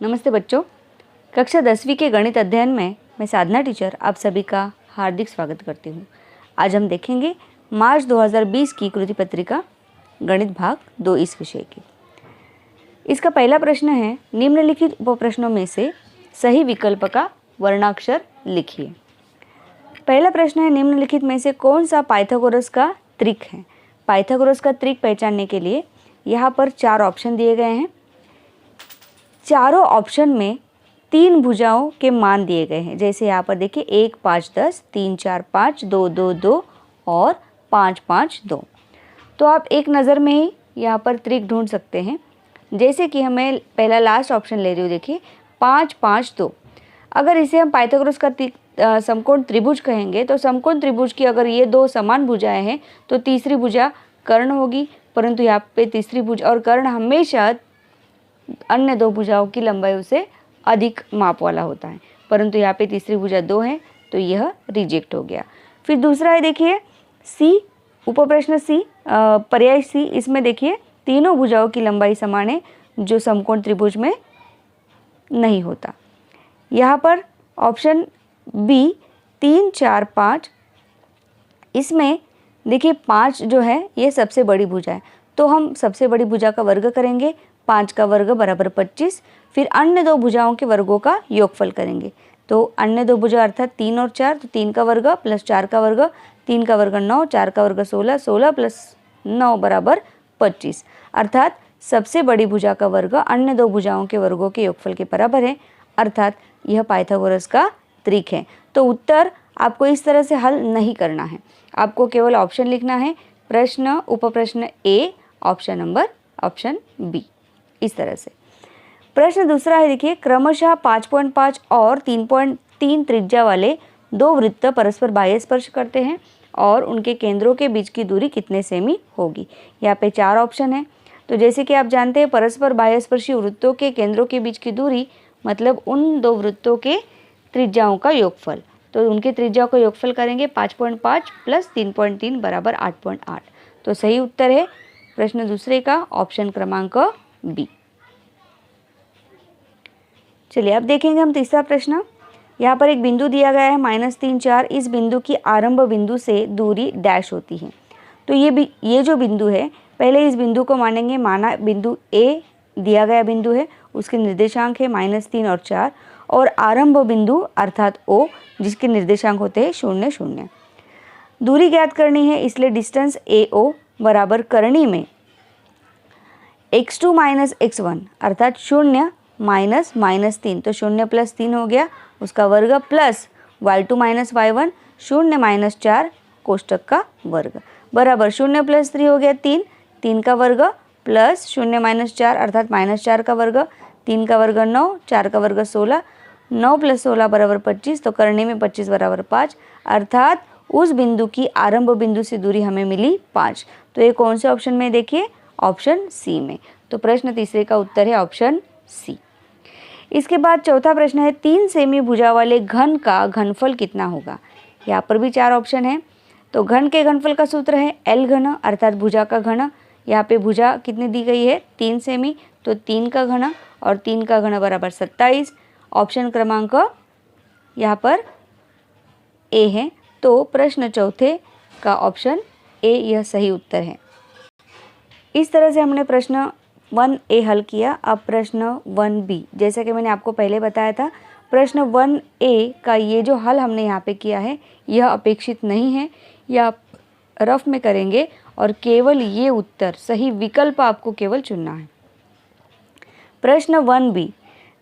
नमस्ते बच्चों, कक्षा 10वीं के गणित अध्ययन में मैं साधना टीचर आप सभी का हार्दिक स्वागत करती हूँ। आज हम देखेंगे मार्च 2020 की कृति पत्रिका गणित भाग 2 इस विषय की। इसका पहला प्रश्न है, निम्नलिखित उपप्रश्नों में से सही विकल्प का वर्णाक्षर लिखिए। पहला प्रश्न है, निम्नलिखित में से कौन सा पाइथागोरस का त्रिक है। पाइथागोरस का त्रिक पहचानने के लिए यहाँ पर 4 ऑप्शन दिए गए हैं। चारों ऑप्शन में 3 भुजाओं के मान दिए गए हैं। जैसे यहाँ पर देखिए 1 5 10, 3 4 5, 2 2 2 और 5 5 2। तो आप एक नज़र में ही यहाँ पर त्रिक ढूंढ सकते हैं। जैसे कि हमें पहला लास्ट ऑप्शन ले रही हूँ, देखिए 5 5 2। अगर इसे हम पाइथागोरस का समकोण त्रिभुज कहेंगे तो समकोण त्रिभुज की अगर ये 2 समान भुजाएं हैं तो तीसरी भुजा कर्ण होगी, परंतु यहाँ पे तीसरी भुजा और कर्ण हमेशा अन्य 2 भुजाओं की लंबाई से अधिक माप वाला होता है, परंतु यहाँ पे तीसरी भुजा 2 है तो यह रिजेक्ट हो गया। फिर दूसरा है, देखिए सी, उपप्रश्न सी, पर्याय सी। इसमें देखिए तीनों भुजाओं की लंबाई समान है, जो समकोण त्रिभुज में नहीं होता। यहाँ पर ऑप्शन बी 3 4 5, इसमें देखिए 5 जो है ये सबसे बड़ी भुजा है, तो हम सबसे बड़ी भुजा का वर्ग करेंगे, 5 का वर्ग बराबर 25। फिर अन्य 2 भुजाओं के वर्गों का योगफल करेंगे, तो अन्य 2 भुजा अर्थात 3 और 4, तो 3 का वर्ग प्लस 4 का वर्ग, 3 का वर्ग 9, 4 का वर्ग 16, 16 प्लस 9 बराबर 25। अर्थात सबसे बड़ी भुजा का वर्ग अन्य 2 भुजाओं के वर्गों के योगफल के बराबर है, अर्थात यह पाइथागोरस का त्रिक है। तो उत्तर आपको इस तरह से हल नहीं करना है, आपको केवल ऑप्शन लिखना है। प्रश्न उपप्रश्न ए, ऑप्शन नंबर ऑप्शन बी, इस तरह से। प्रश्न दूसरा है, देखिए क्रमशः 5.5 और 3.3 त्रिज्या वाले 2 वृत्त परस्पर बाह्य स्पर्श करते हैं और उनके केंद्रों के बीच की दूरी कितने सेमी होगी। यहाँ पे 4 ऑप्शन है। तो जैसे कि आप जानते हैं, परस्पर बाह्य स्पर्शी वृत्तों के केंद्रों के बीच की दूरी मतलब उन 2 वृत्तों के त्रिज्याओं का योगफल। तो उनके त्रिज्याओं का योगफल करेंगे, 5.5 प्लस 3.3 बराबर 8.8। तो सही उत्तर है प्रश्न दूसरे का ऑप्शन क्रमांक बी। चलिए अब देखेंगे हम तीसरा प्रश्न। यहाँ पर एक बिंदु दिया गया है -3 4। इस बिंदु की आरंभ बिंदु से दूरी डैश होती है। तो ये जो बिंदु है, पहले इस बिंदु को मानेंगे, माना बिंदु ए दिया गया बिंदु है, उसके निर्देशांक है -3 और 4, और आरंभ बिंदु अर्थात ओ जिसके निर्देशांक होते हैं 0 0। दूरी ज्ञात करनी है, इसलिए डिस्टेंस ए ओ बराबर करनी में x2 माइनस x1 अर्थात 0 माइनस -3, तो 0 प्लस 3 हो गया उसका वर्ग, plus y2 minus y1 0 minus 4 कोष्टक का वर्ग बराबर 0 प्लस 3 हो गया 3, 3 का वर्ग प्लस 0 माइनस 4 अर्थात -4 का वर्ग, 3 का वर्ग 9, 4 का वर्ग 16, 9 प्लस 16 बराबर 25, तो करने में 25 बराबर 5, अर्थात उस बिंदु की आरंभ बिंदु से दूरी हमें मिली 5। तो ये कौन से ऑप्शन में, देखिए ऑप्शन सी में। तो प्रश्न तीसरे का उत्तर है ऑप्शन सी। इसके बाद चौथा प्रश्न है, 3 सेमी भुजा वाले घन का घनफल कितना होगा। यहाँ पर भी 4 ऑप्शन है। तो घन के घनफल का सूत्र है L घन अर्थात भुजा का घन। यहाँ पे भुजा कितनी दी गई है 3 सेमी, तो 3 का घन और 3 का घन बराबर 27। ऑप्शन क्रमांक यहाँ पर ए है, तो प्रश्न चौथे का ऑप्शन ए यह सही उत्तर है। इस तरह से हमने प्रश्न 1A हल किया। अब प्रश्न 1B, जैसा कि मैंने आपको पहले बताया था, प्रश्न 1A का ये जो हल हमने यहाँ पे किया है यह अपेक्षित नहीं है, यह आप रफ में करेंगे और केवल ये उत्तर सही विकल्प आपको केवल चुनना है। प्रश्न 1B,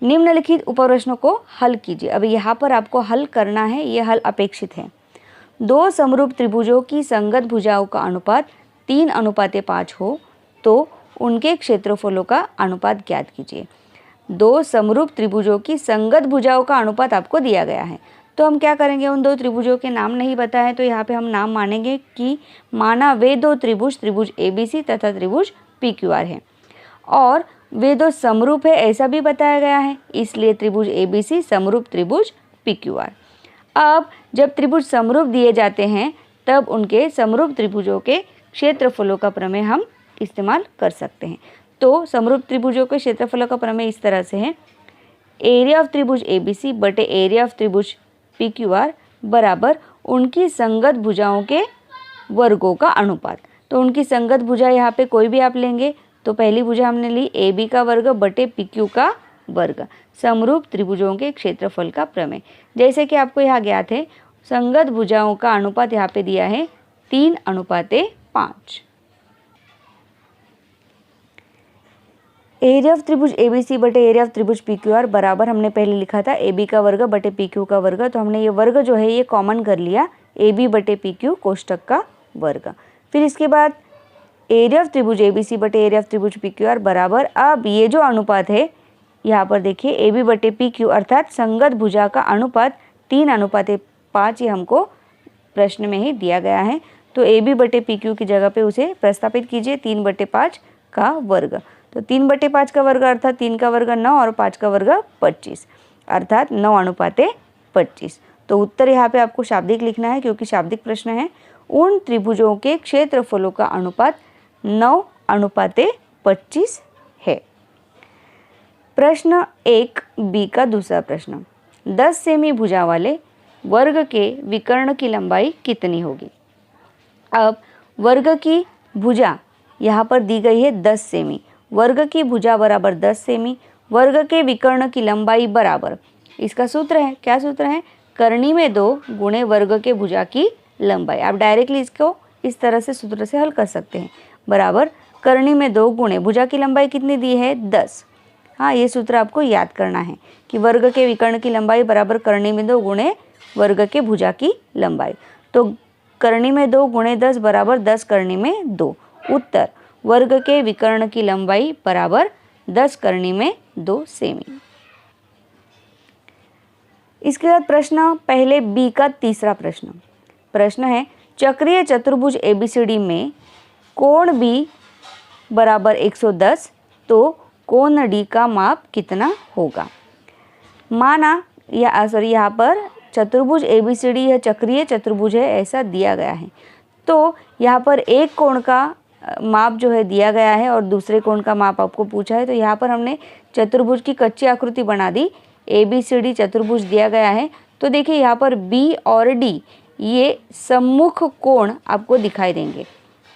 निम्नलिखित उपप्रश्नों को हल कीजिए। अब यहाँ पर आपको हल करना है, ये हल अपेक्षित है। 2 समरूप त्रिभुजों की संगत भुजाओं का अनुपात 3:5 हो तो उनके क्षेत्रफलों का अनुपात ज्ञात कीजिए। 2 समरूप त्रिभुजों की संगत भुजाओं का अनुपात आपको दिया गया है, तो हम क्या करेंगे, उन 2 त्रिभुजों के नाम नहीं बताए तो यहाँ पे हम नाम मानेंगे कि माना वे 2 त्रिभुज त्रिभुज ABC तथा त्रिभुज PQR है, और वे 2 समरूप है ऐसा भी बताया गया है, इसलिए त्रिभुज ABC समरूप त्रिभुज PQR। अब जब त्रिभुज समरूप दिए जाते हैं तब उनके समरूप त्रिभुजों के क्षेत्रफलों का प्रमेय हम इस्तेमाल कर सकते हैं। तो समरूप त्रिभुजों के क्षेत्रफलों का प्रमेय इस तरह से है एरिया ऑफ त्रिभुज ABC बटे एरिया ऑफ त्रिभुज PQR बराबर उनकी संगत भुजाओं के वर्गों का अनुपात। तो उनकी संगत भुजा यहाँ पे कोई भी आप लेंगे, तो पहली भुजा हमने ली AB का वर्ग बटे PQ का वर्ग, समरूप त्रिभुजों के क्षेत्रफल का प्रमेय। जैसे कि आपको यहाँ ज्ञात है, संगत भुजाओं का अनुपात यहाँ पे दिया है 3:5। एरिया ऑफ त्रिभुज ABC बटे एरिया ऑफ त्रिभुज PQR बराबर हमने पहले लिखा था AB का वर्ग बटे PQ का वर्ग, तो हमने ये वर्ग जो है ये कॉमन कर लिया, AB बटे PQ कोष्टक का वर्ग। फिर इसके बाद एरिया ऑफ त्रिभुज ABC बटे एरिया ऑफ त्रिभुज PQR बराबर, अब ये जो अनुपात है यहाँ पर देखिए AB बटे PQ अर्थात संगत भुजा का अनुपात 3:5 ये हमको प्रश्न में ही दिया गया है। तो AB बटे PQ की जगह पे उसे प्रस्तापित कीजिए 3/5 का वर्ग। तो 3/5 का वर्ग अर्थात 3 का वर्ग 9 और 5 का वर्ग 25 अर्थात 9:25। तो उत्तर यहाँ पे आपको शाब्दिक लिखना है क्योंकि शाब्दिक प्रश्न है। उन त्रिभुजों के क्षेत्रफलों का अनुपात 9:25 है। प्रश्न 1B का दूसरा प्रश्न, 10 सेमी भुजा वाले वर्ग के विकर्ण की लंबाई कितनी होगी। अब वर्ग की भुजा यहाँ पर दी गई है 10 सेमी, वर्ग की भुजा बराबर 10 सेमी, वर्ग के विकर्ण की लंबाई बराबर, इसका सूत्र है, क्या सूत्र है, करनी में 2 गुणे वर्ग के भुजा की लंबाई। आप डायरेक्टली इसको इस तरह से सूत्र से हल कर सकते हैं, बराबर करनी में 2 गुणे भुजा की लंबाई कितनी दी है 10। हाँ, ये सूत्र आपको याद करना है कि वर्ग के विकर्ण की लंबाई बराबर करनी में 2 गुणे वर्ग के भुजा की लंबाई। तो करनी में 2 गुणे 10 बराबर 10 करनी में 2। उत्तर वर्ग के विकर्ण की लंबाई बराबर 10 करनी में 2 सेमी। इसके बाद प्रश्न पहले B का तीसरा प्रश्न है, चक्रीय चतुर्भुज ABCD में कोण B बराबर 110, तो कोण D का माप कितना होगा। माना यहाँ पर चतुर्भुज ABCD यह चक्रीय चतुर्भुज है ऐसा दिया गया है, तो यहाँ पर एक कोण का माप जो है दिया गया है और दूसरे कोण का माप आपको पूछा है। तो यहाँ पर हमने चतुर्भुज की कच्ची आकृति बना दी, ABCD चतुर्भुज दिया गया है। तो देखिए यहाँ पर B और D ये सम्मुख कोण आपको दिखाई देंगे।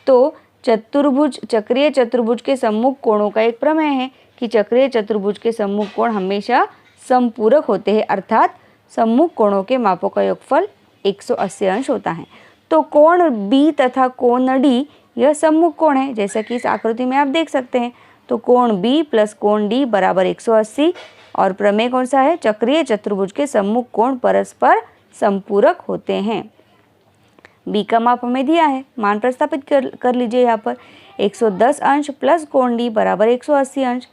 तो चक्रीय चतुर्भुज के सम्मुख कोणों का एक प्रमेय है कि चक्रीय चतुर्भुज के सम्मुख कोण हमेशा समपूरक होते हैं, अर्थात सम्मुख कोणों के मापों का योगफल 180 अंश होता है। तो कोण B तथा कोण D यह सम्मुख कोण है, जैसा कि इस आकृति में आप देख सकते हैं। तो कोण B प्लस कोण D बराबर 180 और प्रमेय कौन सा है, चक्रीय चतुर्भुज के सम्मुख कोण परस्पर संपूरक होते हैं। B का माप हमें दिया है, मान प्रस्तापित कर लीजिए यहाँ पर 110 अंश प्लस कोण D बराबर 180 अंश,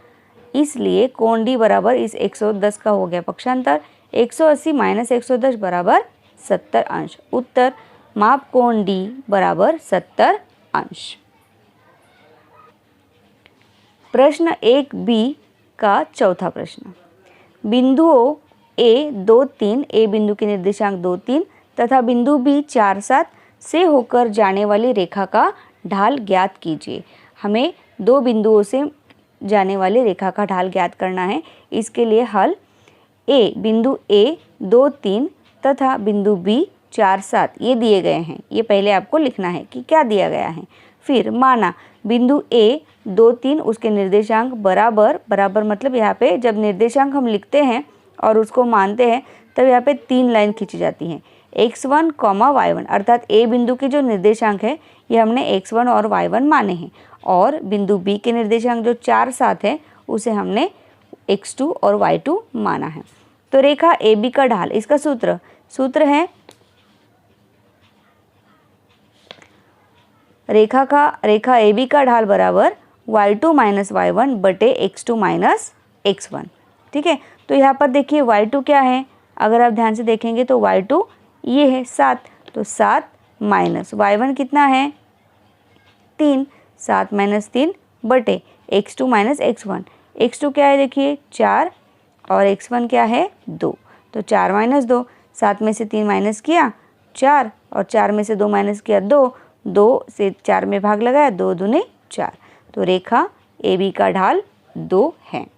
इसलिए कोण D बराबर इस 110 का हो गया पक्षांतर, 180 माइनस 110 बराबर 70 अंश। उत्तर माप कोण D बराबर 70 अंश। प्रश्न 1B का चौथा प्रश्न, बिंदुओं A 2, 3, A बिंदु के निर्देशांक 2, 3 तथा बिंदु B 4, 7 से होकर जाने वाली रेखा का ढाल ज्ञात कीजिए। हमें 2 बिंदुओं से जाने वाली रेखा का ढाल ज्ञात करना है। इसके लिए हल, बिंदु A 2, 3 तथा बिंदु B 4, 7 ये दिए गए हैं, ये पहले आपको लिखना है कि क्या दिया गया है। फिर माना बिंदु A 2, 3 उसके निर्देशांक बराबर मतलब यहाँ पे जब निर्देशांक हम लिखते हैं और उसको मानते हैं तब यहाँ पे 3 लाइन खींची जाती हैं, x1, y1 अर्थात A बिंदु के जो निर्देशांक है ये हमने x1 और y1 माने हैं, और बिंदु B के निर्देशांक जो 4, 7 है उसे हमने x2 और y2 माना है। तो रेखा AB का ढाल, इसका सूत्र है रेखा AB का ढाल बराबर y2 माइनस y1 बटे x2 माइनस x1। ठीक है, तो यहाँ पर देखिए y2 क्या है, अगर आप ध्यान से देखेंगे तो y2 ये है 7, तो 7 माइनस y1 कितना है 3, 7 माइनस 3 बटे x2 माइनस x1। x2 क्या है देखिए 4 और x1 क्या है 2, तो 4 माइनस 2, 7 में से 3 माइनस किया 4 और 4 में से 2 माइनस किया 2, 2 से 4 में भाग लगाया 2 दूने 4, तो रेखा AB का ढाल 2 है।